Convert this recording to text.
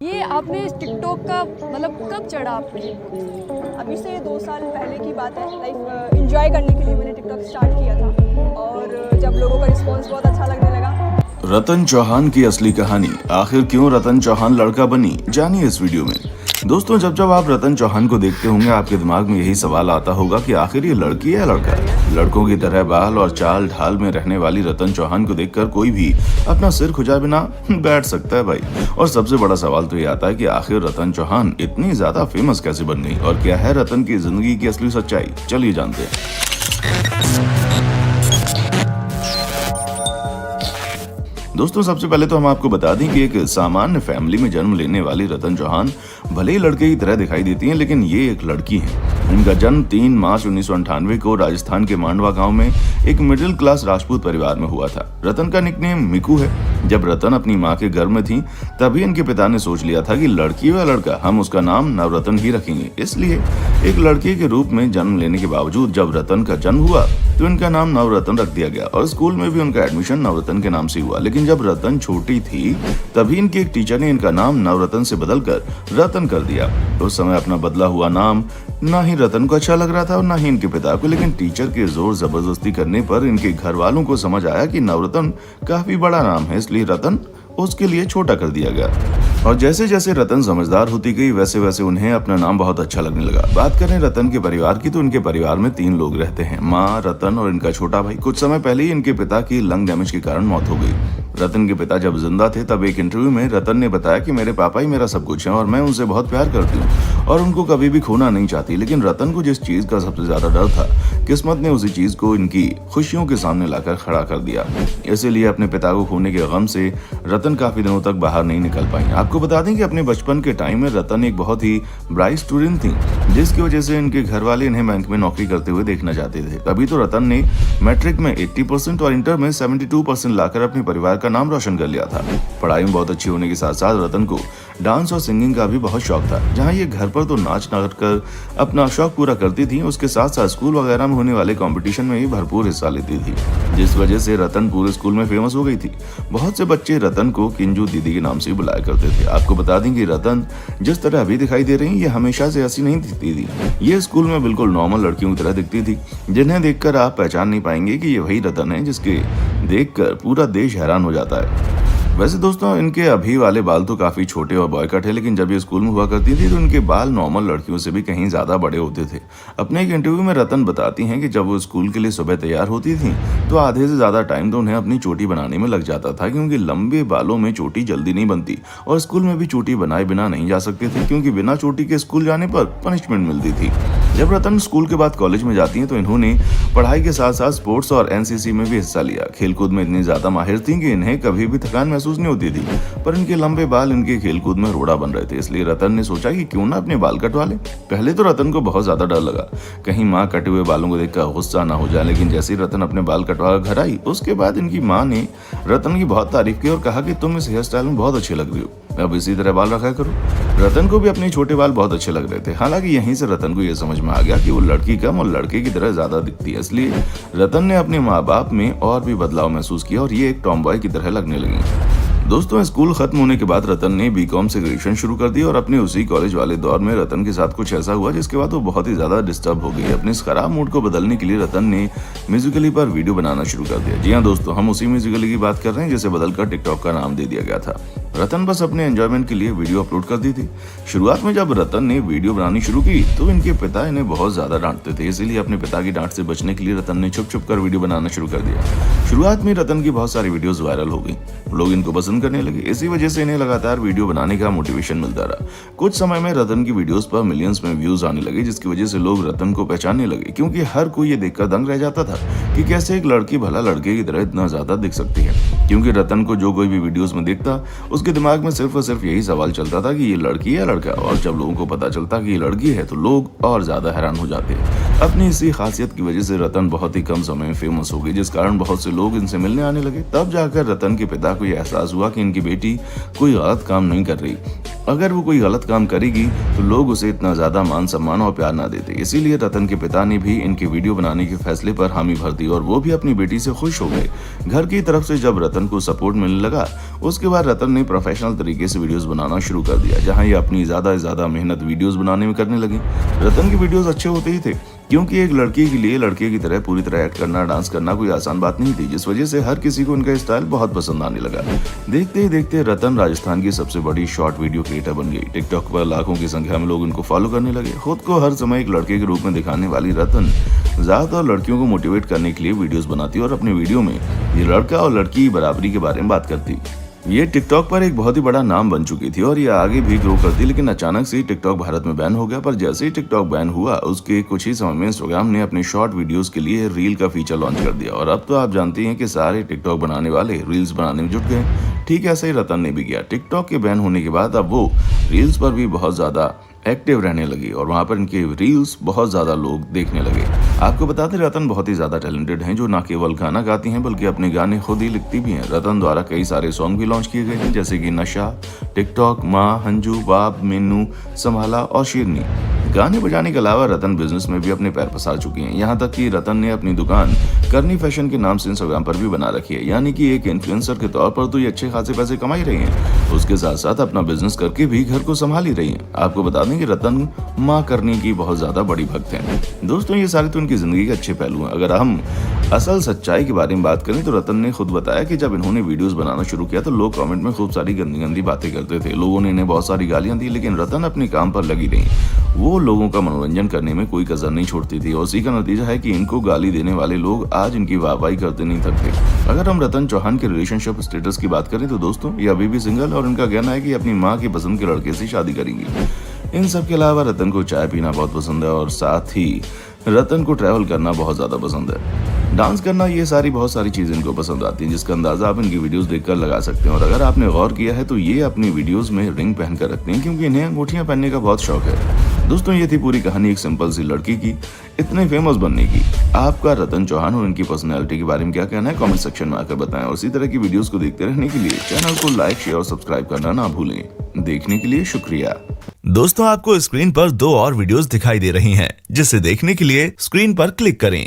ये आपने टिकटॉक का मतलब कब चढ़ा आपने? अभी से 2 साल पहले की बात है। लाइक एंजॉय करने के लिए मैंने टिकटॉक स्टार्ट किया था और जब लोगों का रिस्पांस बहुत अच्छा लगने लगा। रतन चौहान की असली कहानी, आखिर क्यों रतन चौहान लड़का बनी, जानिए इस वीडियो में। दोस्तों, जब जब आप रतन चौहान को देखते होंगे आपके दिमाग में यही सवाल आता होगा कि आखिर ये लड़की है या लड़का। लड़कों की तरह बाल और चाल ढाल में रहने वाली रतन चौहान को देखकर कोई भी अपना सिर खुजा बिना बैठ सकता है भाई। और सबसे बड़ा सवाल तो ये आता है कि आखिर रतन चौहान इतनी ज्यादा फेमस कैसे बन गई और क्या है रतन की जिंदगी की असली सच्चाई, चलिए जानते हैं। दोस्तों, सबसे पहले तो हम आपको बता दें कि एक सामान्य फैमिली में जन्म लेने वाली रतन चौहान भले ही लड़के की तरह दिखाई देती हैं, लेकिन ये एक लड़की हैं। इनका जन्म 3 मार्च 1998 को राजस्थान के मांडवा गांव में एक मिडिल क्लास राजपूत परिवार में हुआ था। रतन का निकनेम मिकू है। जब रतन अपनी मां के गर्भ में थी तभी इनके पिता ने सोच लिया था कि लड़की व लड़का हम उसका नाम नवरत्न ही रखेंगे। इसलिए एक लड़के के रूप में जन्म लेने के बावजूद जब रतन का जन्म हुआ तो इनका नाम नवरत्न रख दिया गया और स्कूल में भी उनका एडमिशन नवरत्न के नाम से हुआ। लेकिन जब रतन छोटी थी तभी इनके एक टीचर ने इनका नाम नवरत्न से बदलकर रतन कर दिया। उस समय अपना बदला हुआ नाम ना ही रतन को अच्छा लग रहा था और ना ही इनके पिता को, लेकिन टीचर के जोर जबरदस्ती करने पर इनके घर वालों को समझ आया कि नवरत्न काफी बड़ा नाम है, इसलिए रतन उसके लिए छोटा कर दिया गया। और जैसे जैसे रतन समझदार होती गई वैसे वैसे उन्हें अपना नाम बहुत अच्छा लगने लगा। बात करें रतन के परिवार की तो इनके परिवार में 3 लोग रहते हैं, माँ, रतन और इनका छोटा भाई। कुछ समय पहले ही इनके पिता की लंग डैमेज के कारण मौत हो गई। रतन के पिता जब जिंदा थे तब एक इंटरव्यू में रतन ने बताया कि मेरे पापा ही मेरा सब कुछ है और मैं उनसे बहुत प्यार करती हूँ और उनको कभी भी खोना नहीं चाहती। लेकिन रतन को जिस चीज का सबसे ज्यादा डर था, किस्मत ने उसी चीज को इनकी खुशियों के सामने लाकर खड़ा कर दिया। इसीलिए अपने पिता को खोने के गम से रतन काफी दिनों तक बाहर नहीं निकल पाई। आपको बता दें कि अपने बचपन के टाइम में रतन एक बहुत ही ब्राइट स्टूडेंट थी, जिसकी वजह से इनके घर वाले इन्हें बैंक में नौकरी करते हुए देखना चाहते थे। तभी तो रतन ने मैट्रिक में 80% और इंटर में 72% लाकर अपने परिवार का नाम रोशन कर लिया था। पढ़ाई में बहुत अच्छी होने के साथ साथ रतन को डांस और सिंगिंग का भी बहुत शौक था। जहां ये घर पर तो नाच कर अपना शौक पूरा करती थी, उसके साथ साथ स्कूल वगैरह में होने वाले कंपटीशन में भी भरपूर हिस्सा लेती थी, जिस वजह से रतन पूरे स्कूल में फेमस हो गई थी। बहुत से बच्चे रतन को किंजू दीदी के नाम से बुलाया करते थे। आपको बता दें कि रतन जिस तरह अभी दिखाई दे रही है ये हमेशा से ऐसी नहीं दिखती थी। ये स्कूल में बिल्कुल नॉर्मल लड़कियों की तरह दिखती थी, जिन्हें देखकर आप पहचान नहीं पाएंगे कि ये वही रतन है जिसके देखकर पूरा देश हैरान हो जाता है। वैसे दोस्तों, इनके अभी वाले बाल तो काफी छोटे और बॉय कट है, लेकिन जब ये स्कूल में हुआ करती थी तो इनके बाल नॉर्मल लड़कियों से भी कहीं ज्यादा बड़े होते थे। अपने एक इंटरव्यू में रतन बताती हैं कि जब वो स्कूल के लिए सुबह तैयार होती थी तो आधे से ज्यादा टाइम तो उन्हें अपनी चोटी बनाने में लग जाता था, क्योंकि लंबे बालों में चोटी जल्दी नहीं बनती और स्कूल में भी चोटी बनाए बिना नहीं जा सकते थे, क्योंकि बिना चोटी के स्कूल जाने पर पनिशमेंट मिलती थी। जब रतन स्कूल के बाद कॉलेज में जाती हैं तो इन्होंने पढ़ाई के साथ साथ स्पोर्ट्स और एनसीसी में भी हिस्सा लिया। खेलकूद में इतनी ज्यादा माहिर थी कि इन्हें कभी भी थकान महसूस नहीं होती थी, पर इनके लंबे बाल इनके खेलकूद में रोड़ा बन रहे थे। इसलिए रतन ने सोचा कि क्यों ना अपने बाल कटवा ले। पहले तो रतन को बहुत ज्यादा डर लगा, कहीं माँ कटे हुए बालों को देखकर गुस्सा ना हो जाए, लेकिन जैसे ही रतन अपने बाल कटवा घर आई उसके बाद इनकी माँ ने रतन की बहुत तारीफ की और कहा कि तुम इस हेयर स्टाइल में बहुत अच्छी लग रही हो, अब इसी तरह बाल रखा करो। रतन को भी अपने छोटे बाल बहुत अच्छे लग रहे थे। हालांकि यहीं से रतन को यह समझ में आ गया कि वो लड़की कम और लड़के की तरह ज्यादा दिखती है, इसलिए रतन ने अपने माँ बाप में और भी बदलाव महसूस किया और ये एक टॉम बॉय की तरह लगने लगी। दोस्तों, स्कूल खत्म होने के बाद रतन ने बीकॉम से ग्रेजुएशन शुरू कर दी और अपने उसी कॉलेज वाले दौर में रतन के साथ कुछ ऐसा हुआ जिसके बाद वो बहुत ही ज्यादा डिस्टर्ब हो गई। अपने इस खराब मूड को बदलने के लिए रतन ने म्यूजिकली पर वीडियो बनाना शुरू कर दिया। जी हाँ दोस्तों, हम उसी म्यूजिकली की बात कर रहे हैं जिसे बदलकर टिकटॉक का नाम दे दिया गया था। रतन बस अपने एंजॉयमेंट के लिए वीडियो अपलोड कर दी थी। शुरुआत में जब रतन ने वीडियो बनानी शुरू की तो इनके पिता इन्हें बहुत ज्यादा डांटते थे, इसीलिए अपने पिता की डांट से बचने के लिए रतन ने छुप छुप कर वीडियो बनाना शुरू कर दिया। शुरुआत में रतन की बहुत सारी वीडियोस वायरल हो गई, लोग इनको पसंद करने लगे। इसी वजह से इन्हें लगातार वीडियो बनाने का मोटिवेशन मिलता रहा। कुछ समय में रतन की वीडियोस पर मिलियंस में व्यूज आने लगे, जिसकी वजह से लोग रतन को पहचानने लगे, क्योंकि हर कोई ये देखकर दंग रह जाता था कि कैसे एक लड़की भला लड़के की तरह इतना ज्यादा दिख सकती है। क्योंकि रतन को जो कोई भी वीडियोस में देखता उसके दिमाग में सिर्फ और सिर्फ यही सवाल चलता था कि ये लड़की है या लड़का, और जब लोगों को पता चलता कि ये लड़की है तो लोग और ज्यादा हैरान हो जाते। अपनी इसी खासियत की वजह से रतन बहुत ही कम समय में फेमस हो गई, जिस कारण बहुत से लोग इनसे मिलने आने लगे। तब जाकर रतन के पिता को यह एहसास हुआ हुआ कि इनकी बेटी कोई गलत काम नहीं कर रही। अगर वो कोई गलत काम करेगी तो लोग उसे इतना ज्यादा मान सम्मान और प्यार ना देते। इसीलिए रतन के पिता ने भी इनकी वीडियो बनाने के फैसले पर हामी भर दी और वो भी अपनी बेटी से खुश हो गए। घर की तरफ से जब रतन को सपोर्ट मिलने लगा, उसके बाद रतन ने प्रोफेशनल तरीके से वीडियोस बनाना शुरू कर दिया, जहां ये अपनी ज्यादा से ज्यादा मेहनत वीडियोस बनाने में करने लगी। रतन की वीडियोस अच्छे होते ही थे, क्योंकि एक लड़की के लिए लड़के की तरह पूरी तरह एक्ट करना, डांस करना कोई आसान बात नहीं थी, जिस वजह से हर किसी को उनका स्टाइल बहुत पसंद आने लगा। देखते ही देखते रतन राजस्थान की सबसे बड़ी शॉर्ट वीडियो क्रिएटर बन गई। टिकटॉक पर लाखों की संख्या में लोग उनको फॉलो करने लगे। खुद को हर समय एक लड़के के रूप में दिखाने वाली रतन ज्यादातर लड़कियों को मोटिवेट करने के लिए वीडियोस बनाती और अपने वीडियो में ये लड़का और लड़की की बराबरी के बारे में बात करती। ये टिकटॉक पर एक बहुत ही बड़ा नाम बन चुकी थी और ये आगे भी ग्रो करती, लेकिन अचानक से टिकटॉक भारत में बैन हो गया। पर जैसे ही टिकटॉक बैन हुआ, उसके कुछ ही समय में इंस्टाग्राम ने अपने शॉर्ट वीडियोस के लिए रील का फीचर लॉन्च कर दिया और अब तो आप जानते हैं कि सारे टिकटॉक बनाने वाले रील्स बनाने में जुट गए। ठीक ऐसे ही रतन ने भी किया। टिकटॉक के बैन होने के बाद अब वो रील्स पर भी बहुत ज्यादा एक्टिव रहने लगी और वहां पर इनके रील्स बहुत ज्यादा लोग देखने लगे। आपको बता दें, रतन बहुत ही ज्यादा टैलेंटेड हैं, जो न केवल गाना गाती हैं बल्कि अपने गाने खुद ही लिखती भी हैं। रतन द्वारा कई सारे सॉन्ग भी लॉन्च किए गए हैं, जैसे कि नशा, टिकटॉक, माँ, हंजू, बाप, मेनू, संभाला और शेरनी। गाने बजाने के अलावा रतन बिजनेस में भी अपने पैर पसार चुकी हैं। यहाँ तक कि रतन ने अपनी दुकान करनी फैशन के नाम से इंस्टाग्राम पर भी बना रखी है, यानी कि एक इन्फ्लुएंसर के तौर पर तो ये अच्छे खासे पैसे कमा ही रही हैं। उसके साथ साथ अपना बिजनेस करके भी घर को संभाल ही रही हैं। आपको बता दें कि रतन माँ करनी की बहुत ज्यादा बड़ी भक्त हैं। दोस्तों, ये सारे तो उनकी जिंदगी के अच्छे पहलू हैं। अगर हम असल सच्चाई के बारे में बात करें तो रतन ने खुद बताया कि जब इन्होंने वीडियोस बनाना शुरू किया तो लोग कमेंट में खूब सारी गंदी गंदी बातें करते थे। लोगों ने इन्हें बहुत सारी गालियां दी, लेकिन रतन अपने काम पर लगी रही। वो लोगों का मनोरंजन करने में कोई कसर नहीं छोड़ती थी और उसी का नतीजा है कि इनको गाली देने वाले लोग आज इनकी वाहवाही करते नहीं थकते। अगर हम रतन चौहान के रिलेशनशिप स्टेटस की बात करें तो दोस्तों, ये अभी भी सिंगल और इनका कहना है कि अपनी माँ की पसंद के लड़के से शादी करेंगी। इन सब के अलावा रतन को चाय पीना बहुत पसंद है और साथ ही रतन को ट्रैवल करना बहुत ज्यादा पसंद है। डांस करना, ये बहुत सारी चीजें इनको पसंद आती हैं, जिसका अंदाजा आप इनकी वीडियोस देखकर लगा सकते हैं। और अगर आपने गौर किया है तो ये अपनी वीडियोस में रिंग पहनकर रखते हैं, क्योंकि इन्हें अंगूठियां पहनने का बहुत शौक है। दोस्तों, ये थी पूरी कहानी एक सिंपल सी लड़की की इतने फेमस बनने की। आपका रतन चौहान और इनकी पर्सनैलिटी के बारे में क्या कहना है, कमेंट सेक्शन में आकर बताएं। और इसी तरह की वीडियोस को देखते रहने के लिए चैनल को लाइक, शेयर और सब्सक्राइब करना ना भूलें। देखने के लिए शुक्रिया। दोस्तों, आपको स्क्रीन पर 2 और वीडियोस दिखाई दे रही हैं, जिसे देखने के लिए स्क्रीन पर क्लिक करें।